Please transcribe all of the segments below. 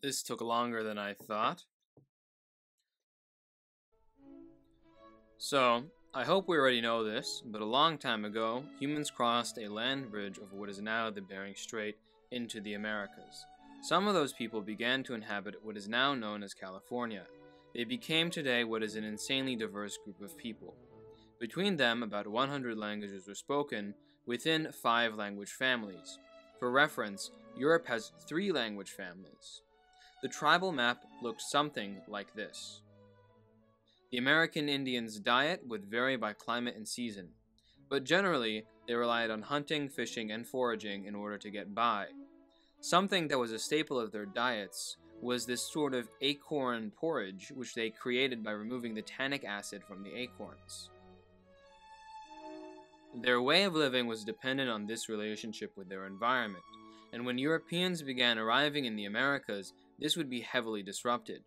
This took longer than I thought. So, I hope we already know this, but a long time ago, humans crossed a land bridge over what is now the Bering Strait into the Americas. Some of those people began to inhabit what is now known as California. They became today what is an insanely diverse group of people. Between them, about 100 languages were spoken within 5 language families. For reference, Europe has 3 language families. The tribal map looked something like this. The American Indians' diet would vary by climate and season, but generally they relied on hunting, fishing, and foraging in order to get by. Something that was a staple of their diets was this sort of acorn porridge, which they created by removing the tannic acid from the acorns. Their way of living was dependent on this relationship with their environment, and when Europeans began arriving in the Americas, this would be heavily disrupted.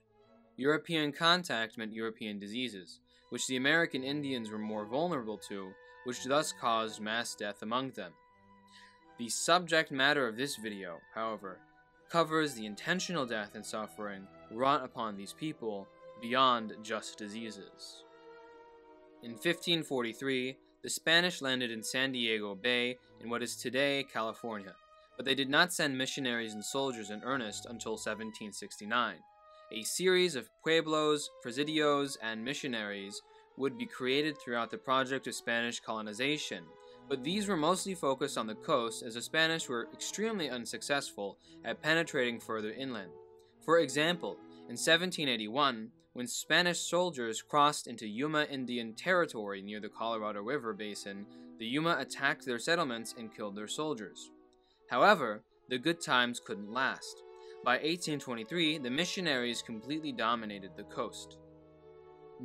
European contact meant European diseases, which the American Indians were more vulnerable to, which thus caused mass death among them. The subject matter of this video, however, covers the intentional death and suffering wrought upon these people beyond just diseases. In 1543, the Spanish landed in San Diego Bay in what is today California, but they did not send missionaries and soldiers in earnest until 1769. A series of pueblos, presidios, and missionaries would be created throughout the project of Spanish colonization, but these were mostly focused on the coast as the Spanish were extremely unsuccessful at penetrating further inland. For example, in 1781, when Spanish soldiers crossed into Yuma Indian territory near the Colorado River basin, the Yuma attacked their settlements and killed their soldiers. However, the good times couldn't last. By 1823, the missionaries completely dominated the coast.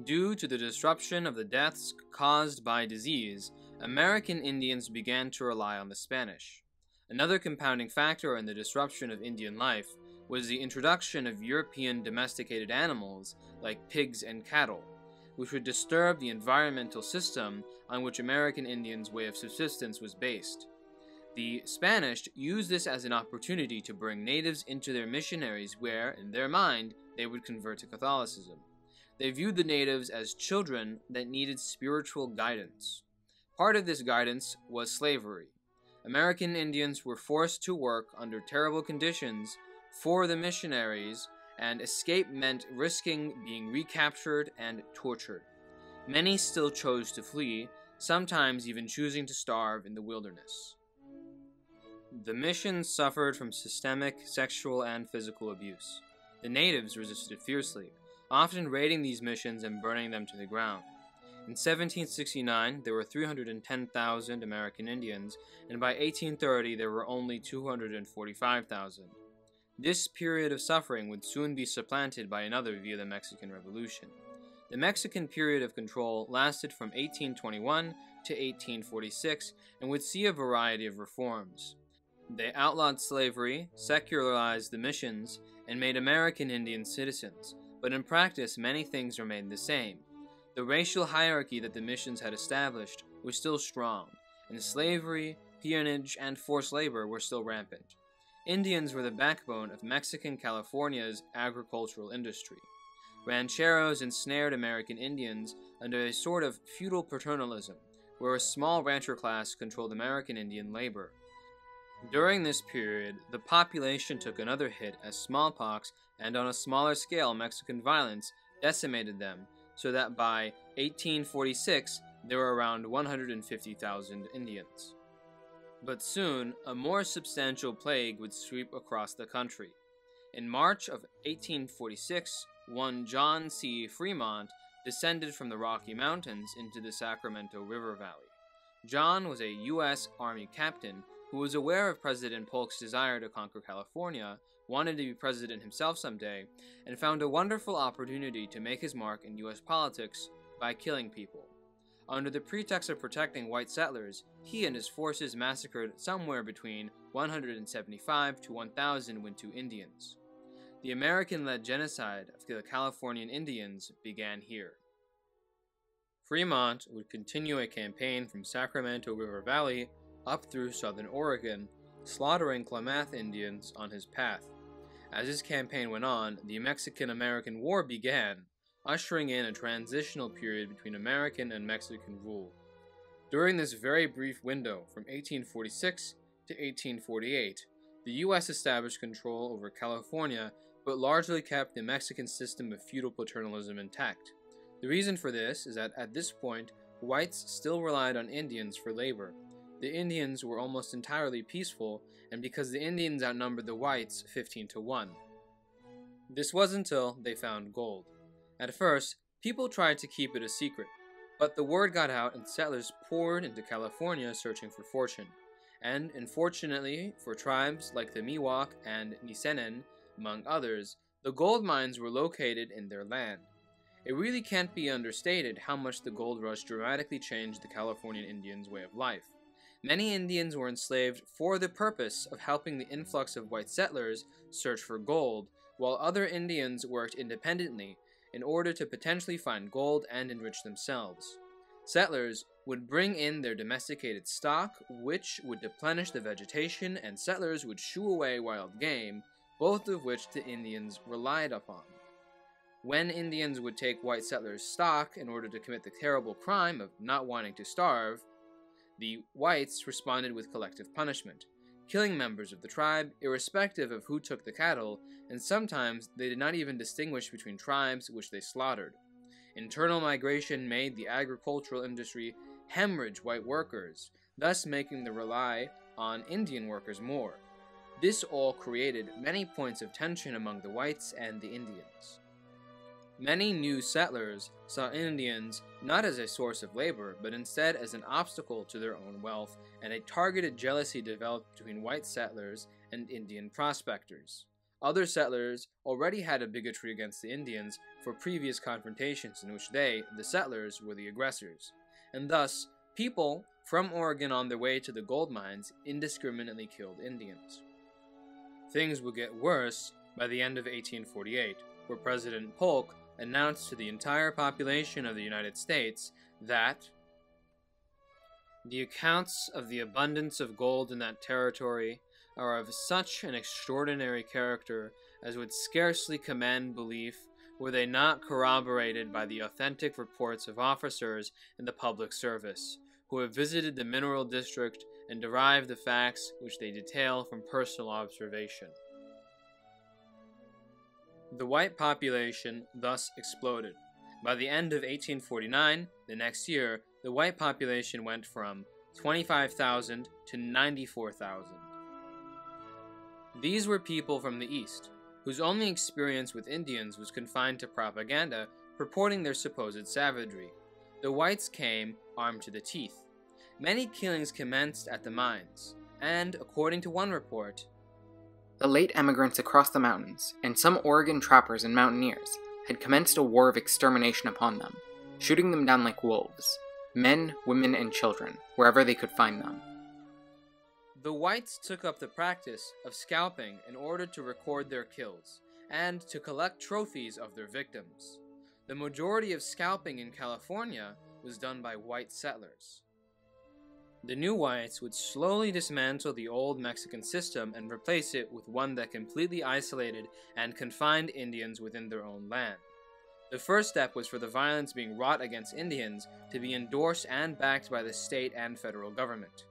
Due to the disruption of the deaths caused by disease, American Indians began to rely on the Spanish. Another compounding factor in the disruption of Indian life was the introduction of European domesticated animals like pigs and cattle, which would disturb the environmental system on which American Indians' way of subsistence was based. The Spanish used this as an opportunity to bring natives into their missionaries where, in their mind, they would convert to Catholicism. They viewed the natives as children that needed spiritual guidance. Part of this guidance was slavery. American Indians were forced to work under terrible conditions for the missionaries, and escape meant risking being recaptured and tortured. Many still chose to flee, sometimes even choosing to starve in the wilderness. The missions suffered from systemic sexual and physical abuse. The natives resisted fiercely, often raiding these missions and burning them to the ground. In 1769, there were 310,000 American Indians, and by 1830 there were only 245,000. This period of suffering would soon be supplanted by another via the Mexican Revolution. The Mexican period of control lasted from 1821 to 1846 and would see a variety of reforms. They outlawed slavery, secularized the missions, and made American Indians citizens, but in practice many things remained the same. The racial hierarchy that the missions had established was still strong, and slavery, peonage, and forced labor were still rampant. Indians were the backbone of Mexican California's agricultural industry. Rancheros ensnared American Indians under a sort of feudal paternalism, where a small rancher class controlled American Indian labor. During this period, the population took another hit as smallpox and, on a smaller scale, Mexican violence decimated them, so that by 1846 there were around 150,000 Indians. But soon, a more substantial plague would sweep across the country. In March of 1846, one John C. Fremont descended from the Rocky Mountains into the Sacramento River Valley. John was a U.S. Army captain who was aware of President Polk's desire to conquer California, wanted to be president himself someday, and found a wonderful opportunity to make his mark in U.S. politics by killing people. Under the pretext of protecting white settlers, he and his forces massacred somewhere between 175 to 1,000 Wintu Indians. The American-led genocide of the Californian Indians began here. Fremont would continue a campaign from Sacramento River Valley up through southern Oregon, slaughtering Klamath Indians on his path. As this campaign went on, the Mexican-American War began, ushering in a transitional period between American and Mexican rule. During this very brief window, from 1846 to 1848, the U.S. established control over California, but largely kept the Mexican system of feudal paternalism intact. The reason for this is that at this point, whites still relied on Indians for labor. The Indians were almost entirely peaceful, and because the Indians outnumbered the whites 15-1. This was until they found gold. At first, people tried to keep it a secret, but the word got out and settlers poured into California searching for fortune. And, unfortunately, for tribes like the Miwok and Nisenen, among others, the gold mines were located in their land. It really can't be understated how much the gold rush dramatically changed the Californian Indians' way of life. Many Indians were enslaved for the purpose of helping the influx of white settlers search for gold, while other Indians worked independently in order to potentially find gold and enrich themselves. Settlers would bring in their domesticated stock, which would deplenish the vegetation, and settlers would shoo away wild game, both of which the Indians relied upon. When Indians would take white settlers' stock in order to commit the terrible crime of not wanting to starve, the whites responded with collective punishment, killing members of the tribe irrespective of who took the cattle, and sometimes they did not even distinguish between tribes which they slaughtered. Internal migration made the agricultural industry hemorrhage white workers, thus making them rely on Indian workers more. This all created many points of tension among the whites and the Indians. Many new settlers saw Indians not as a source of labor, but instead as an obstacle to their own wealth, and a targeted jealousy developed between white settlers and Indian prospectors. Other settlers already had a bigotry against the Indians for previous confrontations in which they, the settlers, were the aggressors, and thus people from Oregon on their way to the gold mines indiscriminately killed Indians. Things would get worse by the end of 1848, where President Polk announced to the entire population of the United States that the accounts of the abundance of gold in that territory are of such an extraordinary character as would scarcely command belief were they not corroborated by the authentic reports of officers in the public service, who have visited the mineral district and derived the facts which they detail from personal observation. The white population thus exploded. By the end of 1849, the next year, the white population went from 25,000 to 94,000. These were people from the East, whose only experience with Indians was confined to propaganda purporting their supposed savagery. The whites came armed to the teeth. Many killings commenced at the mines, and, according to one report, the late emigrants across the mountains, and some Oregon trappers and mountaineers, had commenced a war of extermination upon them, shooting them down like wolves, men, women, and children, wherever they could find them. The whites took up the practice of scalping in order to record their kills, and to collect trophies of their victims. The majority of scalping in California was done by white settlers. The new whites would slowly dismantle the old Mexican system and replace it with one that completely isolated and confined Indians within their own land. The first step was for the violence being wrought against Indians to be endorsed and backed by the state and federal government.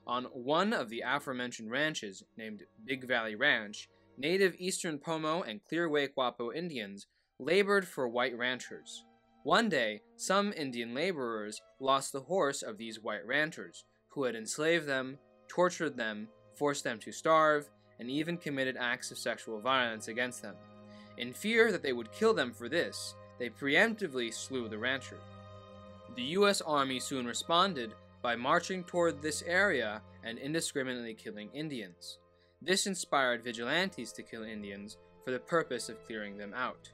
On one of the aforementioned ranches, named Big Valley Ranch, native Eastern Pomo and Clearway Quapo Indians labored for white ranchers. One day, some Indian laborers lost the horse of these white ranchers, who had enslaved them, tortured them, forced them to starve, and even committed acts of sexual violence against them. In fear that they would kill them for this, they preemptively slew the rancher. The U.S. Army soon responded by marching toward this area and indiscriminately killing Indians. This inspired vigilantes to kill Indians for the purpose of clearing them out.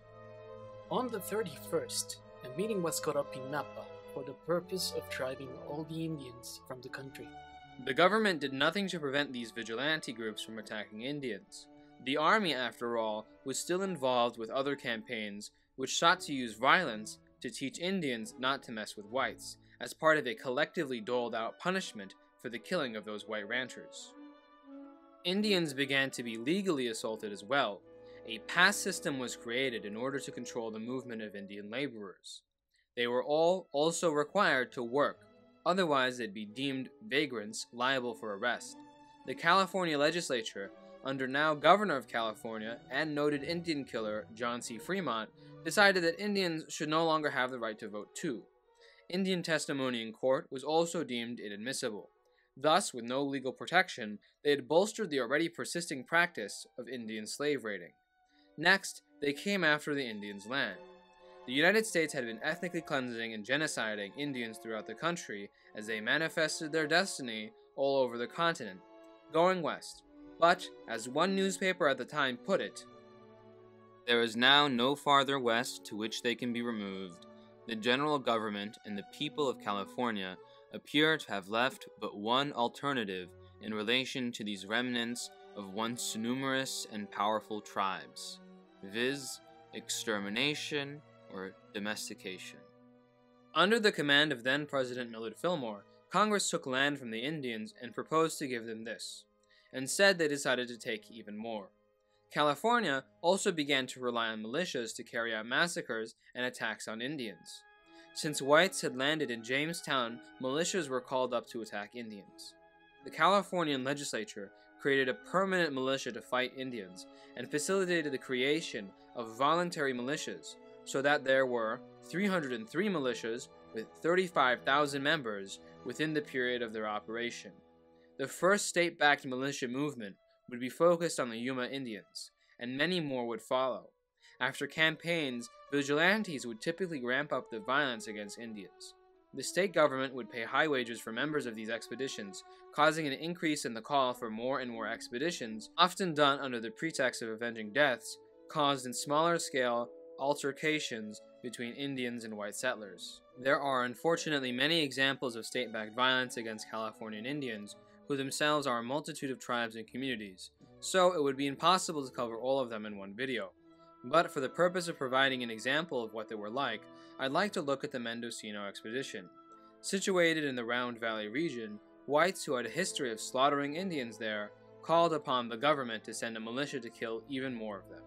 On the 31st, a meeting was called up in Napa for the purpose of driving all the Indians from the country. The government did nothing to prevent these vigilante groups from attacking Indians. The army, after all, was still involved with other campaigns which sought to use violence to teach Indians not to mess with whites, as part of a collectively doled out punishment for the killing of those white ranchers. Indians began to be legally assaulted as well. A pass system was created in order to control the movement of Indian laborers. They were all also required to work, otherwise they'd be deemed vagrants liable for arrest. The California legislature, under now Governor of California and noted Indian killer John C. Fremont, decided that Indians should no longer have the right to vote too. Indian testimony in court was also deemed inadmissible. Thus, with no legal protection, they had bolstered the already persisting practice of Indian slave raiding. Next, they came after the Indians' land. The United States had been ethnically cleansing and genociding Indians throughout the country as they manifested their destiny all over the continent, going west. But, as one newspaper at the time put it, "There is now no farther west to which they can be removed. The general government and the people of California appear to have left but one alternative in relation to these remnants of once numerous and powerful tribes, viz., extermination or domestication." Under the command of then-President Millard Fillmore, Congress took land from the Indians and proposed to give them this. Instead, they decided to take even more. California also began to rely on militias to carry out massacres and attacks on Indians. Since whites had landed in Jamestown, militias were called up to attack Indians. The Californian legislature created a permanent militia to fight Indians and facilitated the creation of voluntary militias, so that there were 303 militias with 35,000 members within the period of their operation. The first state-backed militia movement would be focused on the Yuma Indians, and many more would follow. After campaigns, vigilantes would typically ramp up the violence against Indians. The state government would pay high wages for members of these expeditions, causing an increase in the call for more and more expeditions, often done under the pretext of avenging deaths caused in smaller-scale altercations between Indians and white settlers. There are unfortunately many examples of state-backed violence against Californian Indians, who themselves are a multitude of tribes and communities, so it would be impossible to cover all of them in one video. But for the purpose of providing an example of what they were like, I'd like to look at the Mendocino expedition. Situated in the Round Valley region, whites who had a history of slaughtering Indians there called upon the government to send a militia to kill even more of them.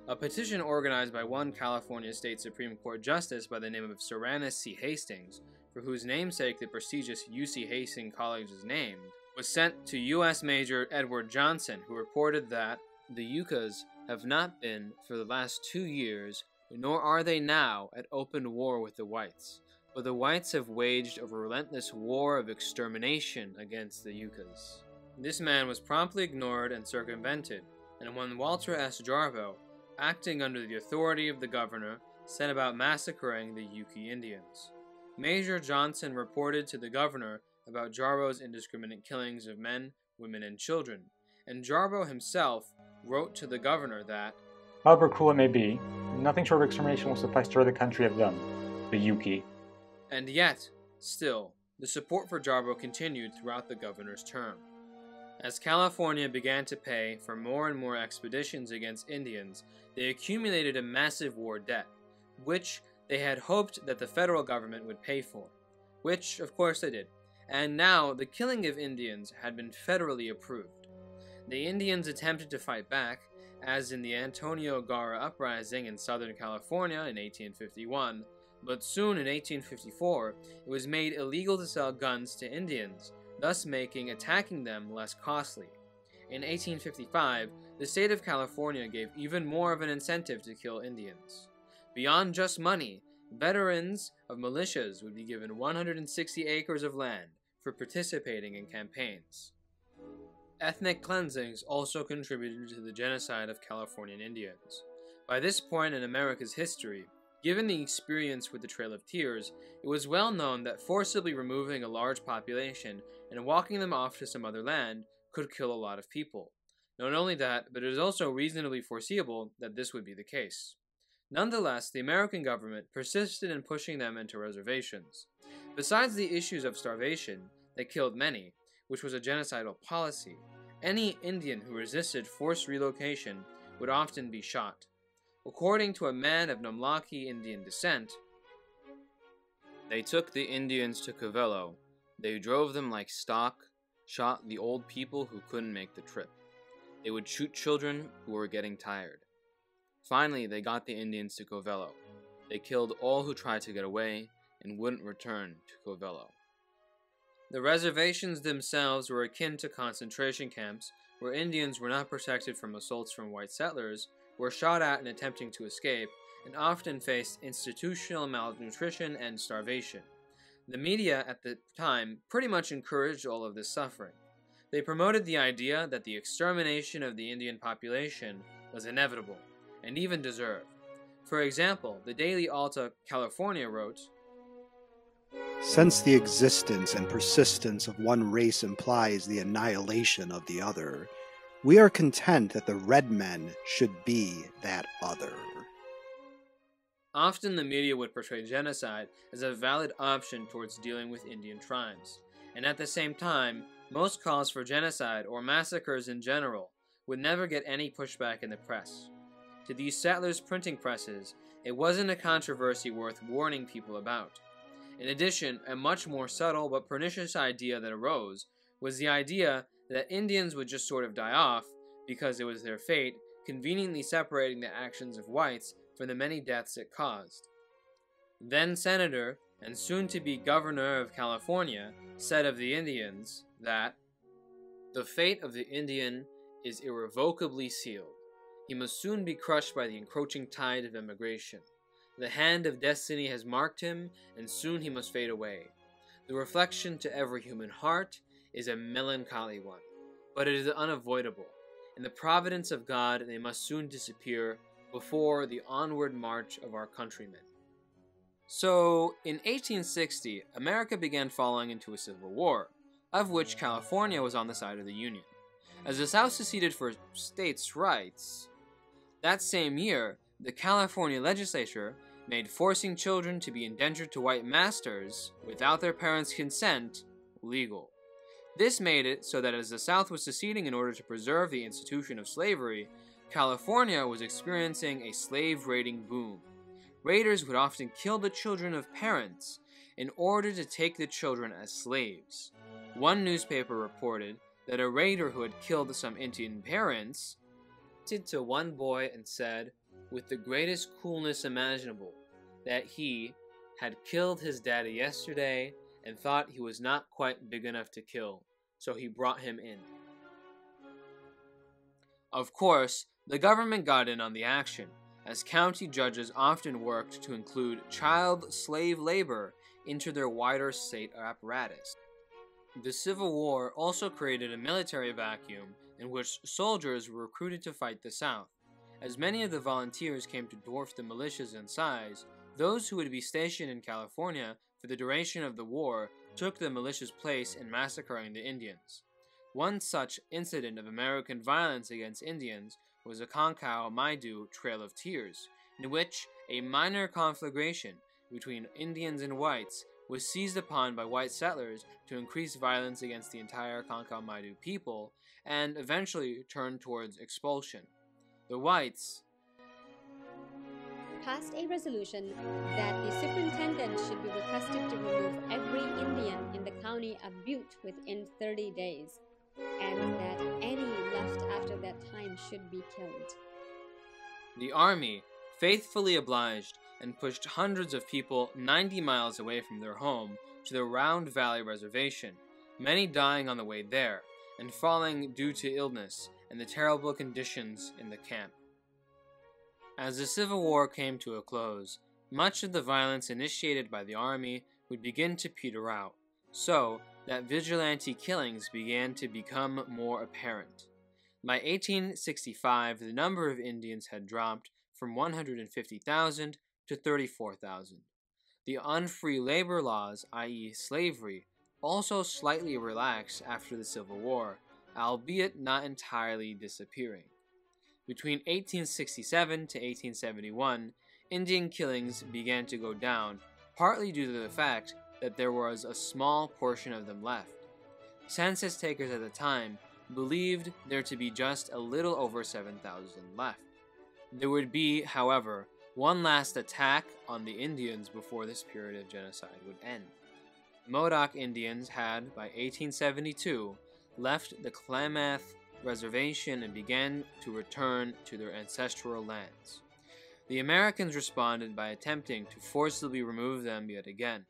A petition organized by one California State Supreme Court justice by the name of Serenus C. Hastings, for whose namesake the prestigious UC Hastings College is named, was sent to U.S. Major Edward Johnson, who reported that the Yuccas have not been, for the last 2 years, nor are they now, at open war with the whites, but the whites have waged a relentless war of extermination against the Yuccas. This man was promptly ignored and circumvented, and when Walter S. Jarboe, acting under the authority of the governor, set about massacring the Yuki Indians. Major Johnson reported to the governor about Jarboe's indiscriminate killings of men, women, and children, and Jarboe himself wrote to the governor that, "However cruel it may be, nothing short of extermination will suffice to rid the country of them, the Yuki." And yet, still, the support for Jarboe continued throughout the governor's term. As California began to pay for more and more expeditions against Indians, they accumulated a massive war debt, which they had hoped that the federal government would pay for, which, of course, they did. And now, the killing of Indians had been federally approved. The Indians attempted to fight back, as in the Antonio Gara Uprising in Southern California in 1851, but soon in 1854, it was made illegal to sell guns to Indians, thus making attacking them less costly. In 1855, the state of California gave even more of an incentive to kill Indians. Beyond just money, veterans of militias would be given 160 acres of land for participating in campaigns. Ethnic cleansings also contributed to the genocide of Californian Indians. By this point in America's history, given the experience with the Trail of Tears, it was well known that forcibly removing a large population and walking them off to some other land could kill a lot of people. Not only that, but it is also reasonably foreseeable that this would be the case. Nonetheless, the American government persisted in pushing them into reservations. Besides the issues of starvation that killed many, which was a genocidal policy, any Indian who resisted forced relocation would often be shot. According to a man of Nomlaki Indian descent, "They took the Indians to Covello. They drove them like stock, shot the old people who couldn't make the trip. They would shoot children who were getting tired. Finally, they got the Indians to Covello. They killed all who tried to get away and wouldn't return to Covello. The reservations themselves were akin to concentration camps, where Indians were not protected from assaults from white settlers, were shot at in attempting to escape, and often faced institutional malnutrition and starvation. The media at the time pretty much encouraged all of this suffering. They promoted the idea that the extermination of the Indian population was inevitable, and even deserved. For example, the Daily Alta California wrote, "Since the existence and persistence of one race implies the annihilation of the other, we are content that the red men should be that other." Often the media would portray genocide as a valid option towards dealing with Indian tribes, and at the same time, most calls for genocide or massacres in general would never get any pushback in the press. To these settlers' printing presses, it wasn't a controversy worth warning people about. In addition, a much more subtle but pernicious idea that arose was the idea that Indians would just sort of die off because it was their fate, conveniently separating the actions of whites from the many deaths it caused. Then Senator, and soon-to-be Governor of California, said of the Indians that, "The fate of the Indian is irrevocably sealed. He must soon be crushed by the encroaching tide of immigration. The hand of destiny has marked him, and soon he must fade away. The reflection to every human heart is a melancholy one, but it is unavoidable. In the providence of God, they must soon disappear before the onward march of our countrymen." So, in 1860, America began falling into a civil war, of which California was on the side of the Union. As the South seceded for states' rights, that same year, the California legislature made forcing children to be indentured to white masters without their parents' consent legal. This made it so that as the South was seceding in order to preserve the institution of slavery, California was experiencing a slave raiding boom. Raiders would often kill the children of parents in order to take the children as slaves. One newspaper reported that a raider who had killed some Indian parents pointed to one boy and said, with the greatest coolness imaginable, that he had killed his daddy yesterday and thought he was not quite big enough to kill, so he brought him in. Of course, the government got in on the action, as county judges often worked to include child slave labor into their wider state apparatus. The Civil War also created a military vacuum in which soldiers were recruited to fight the South. As many of the volunteers came to dwarf the militias in size, those who would be stationed in California for the duration of the war took the militia's place in massacring the Indians. One such incident of American violence against Indians was the Concow-Maidu Trail of Tears, in which a minor conflagration between Indians and whites was seized upon by white settlers to increase violence against the entire Concow-Maidu people, and eventually turned towards expulsion. The whites passed a resolution that the superintendent should be requested to remove every Indian in the county of Butte within 30 days, and that any left after that time should be killed. The army faithfully obliged and pushed hundreds of people 90 miles away from their home to the Round Valley Reservation, many dying on the way there, and falling due to illness and the terrible conditions in the camp. As the Civil War came to a close, much of the violence initiated by the army would begin to peter out, so that vigilante killings began to become more apparent. By 1865, the number of Indians had dropped from 150,000 to 34,000. The unfree labor laws, i.e. slavery, also slightly relaxed after the Civil War, albeit not entirely disappearing. Between 1867 to 1871, Indian killings began to go down, partly due to the fact that there was a small portion of them left. Census takers at the time believed there to be just a little over 7,000 left. There would be, however, one last attack on the Indians before this period of genocide would end. Modoc Indians had, by 1872, left the Klamath Reservation and began to return to their ancestral lands. The Americans responded by attempting to forcibly remove them yet again.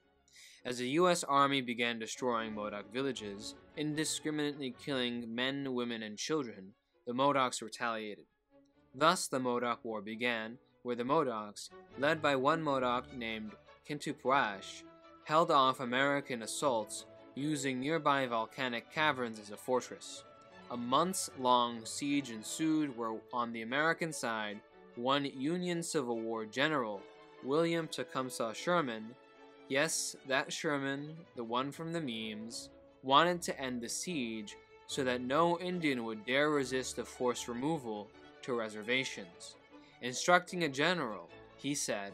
As the U.S. Army began destroying Modoc villages, indiscriminately killing men, women, and children, the Modocs retaliated. Thus the Modoc War began, where the Modocs, led by one Modoc named Kintupuash, held off American assaults using nearby volcanic caverns as a fortress. A months-long siege ensued where, on the American side, one Union Civil War general, William Tecumseh Sherman, yes, that Sherman, the one from the memes, wanted to end the siege so that no Indian would dare resist the forced removal to reservations. Instructing a general, he said,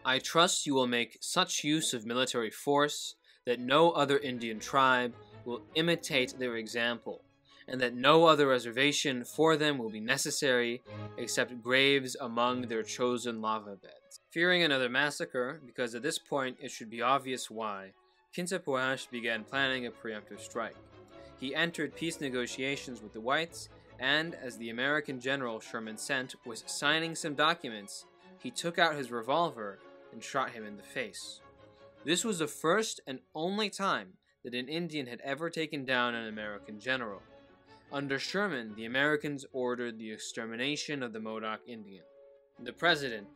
"I trust you will make such use of military force that no other Indian tribe will imitate their example, and that no other reservation for them will be necessary except graves among their chosen lava beds." Fearing another massacre, because at this point it should be obvious why, Kintupuash began planning a preemptive strike. He entered peace negotiations with the whites, and as the American general Sherman sent was signing some documents, he took out his revolver and shot him in the face. This was the first and only time that an Indian had ever taken down an American general. Under Sherman, the Americans ordered the extermination of the Modoc Indian. The President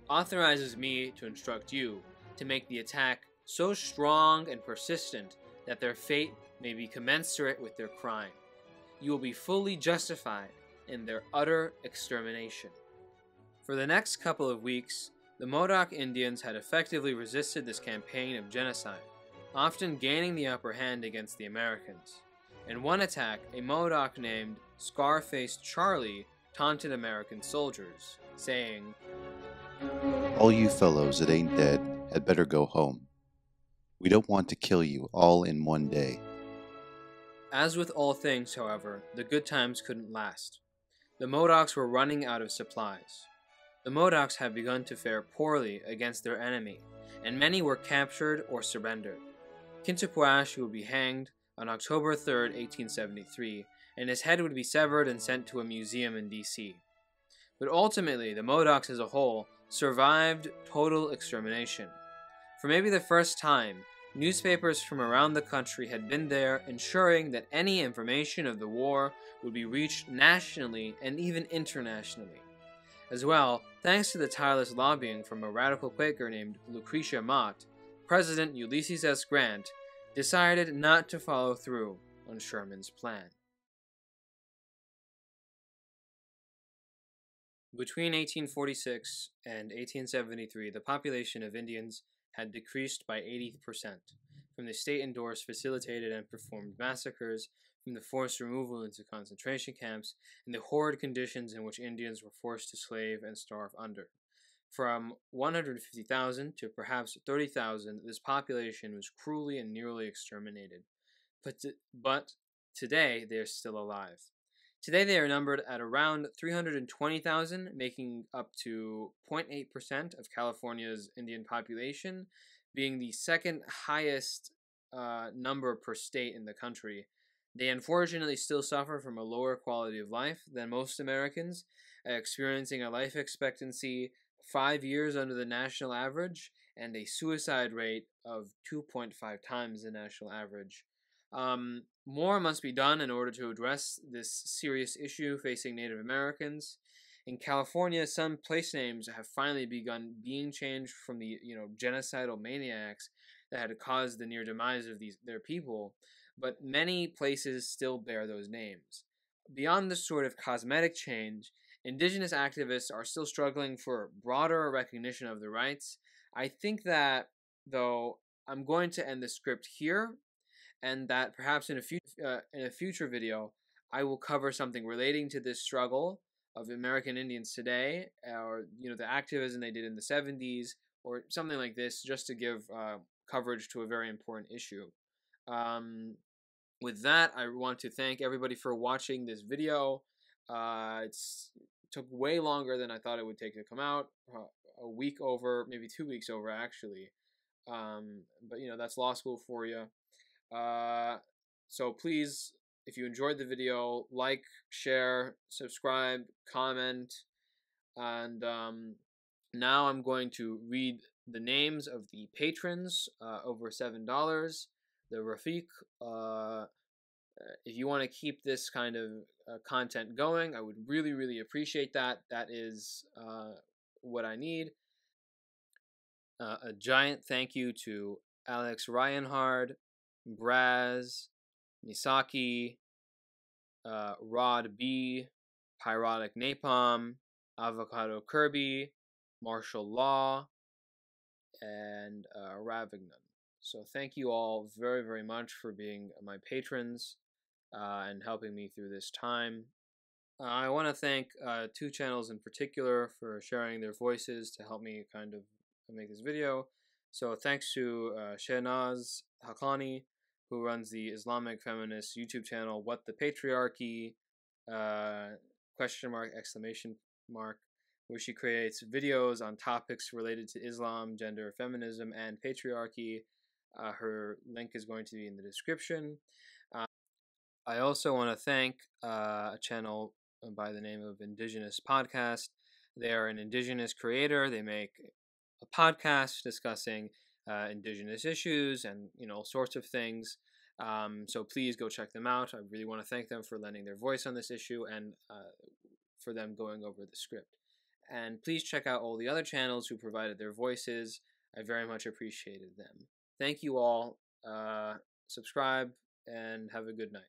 authorizes me to instruct you to make the attack so strong and persistent that their fate may be commensurate with their crime. You will be fully justified in their utter extermination. For the next couple of weeks, the Modoc Indians had effectively resisted this campaign of genocide, often gaining the upper hand against the Americans. In one attack, a Modoc named Scar-Faced Charlie taunted American soldiers, saying, "All you fellows that ain't dead had better go home. We don't want to kill you all in one day." As with all things, however, the good times couldn't last. The Modocs were running out of supplies. The Modocs had begun to fare poorly against their enemy, and many were captured or surrendered. Kintupuash would be hanged on October 3, 1873, and his head would be severed and sent to a museum in D.C. But ultimately, the Modocs as a whole survived total extermination. For maybe the first time, newspapers from around the country had been there, ensuring that any information of the war would be reached nationally and even internationally. As well, thanks to the tireless lobbying from a radical Quaker named Lucretia Mott, President Ulysses S. Grant decided not to follow through on Sherman's plan. Between 1846 and 1873, the population of Indians had decreased by 80%, from the state-endorsed, facilitated, and performed massacres, from the forced removal into concentration camps, and the horrid conditions in which Indians were forced to slave and starve under. From 150,000 to perhaps 30,000, this population was cruelly and nearly exterminated. But today, they are still alive. Today, they are numbered at around 320,000, making up to 0.8% of California's Indian population, being the second highest number per state in the country. They unfortunately still suffer from a lower quality of life than most Americans, experiencing a life expectancy 5 years under the national average and a suicide rate of 2.5 times the national average. More must be done in order to address this serious issue facing Native Americans. In California, some place names have finally begun being changed from the genocidal maniacs that had caused the near demise of their people, but many places still bear those names. Beyond this sort of cosmetic change, Indigenous activists are still struggling for broader recognition of their rights. I think that, though, I'm going to end the script here, and that perhaps in a future video, I will cover something relating to this struggle of American Indians today, or the activism they did in the 70s, or something like this, just to give coverage to a very important issue. With that, I want to thank everybody for watching this video. It took way longer than I thought it would take to come out, a week over, maybe 2 weeks over actually. But that's law school for you. So please, if you enjoyed the video, like, share, subscribe, comment, And now I'm going to read the names of the patrons over $7. The Rafiq. If you want to keep this kind of content going, I would really, really appreciate that. That is what I need. A giant thank you to Alex Ryanhard, Braz, Misaki, Rod B, Pyrotic Napalm, Avocado Kirby, Martial Law, and Ravignon. So thank you all very, very much for being my patrons and helping me through this time. I want to thank two channels in particular for sharing their voices to help me kind of make this video. So thanks to Shehnaz Haqqani, who runs the Islamic feminist YouTube channel What the Patriarchy, question mark, exclamation mark, where she creates videos on topics related to Islam, gender, feminism, and patriarchy. Her link is going to be in the description. I also want to thank a channel by the name of Indigenous Podcast. They are an Indigenous creator. They make a podcast discussing Indigenous issues and all sorts of things. So please go check them out. I really want to thank them for lending their voice on this issue and for them going over the script. And please check out all the other channels who provided their voices. I very much appreciated them. Thank you all. Subscribe and have a good night.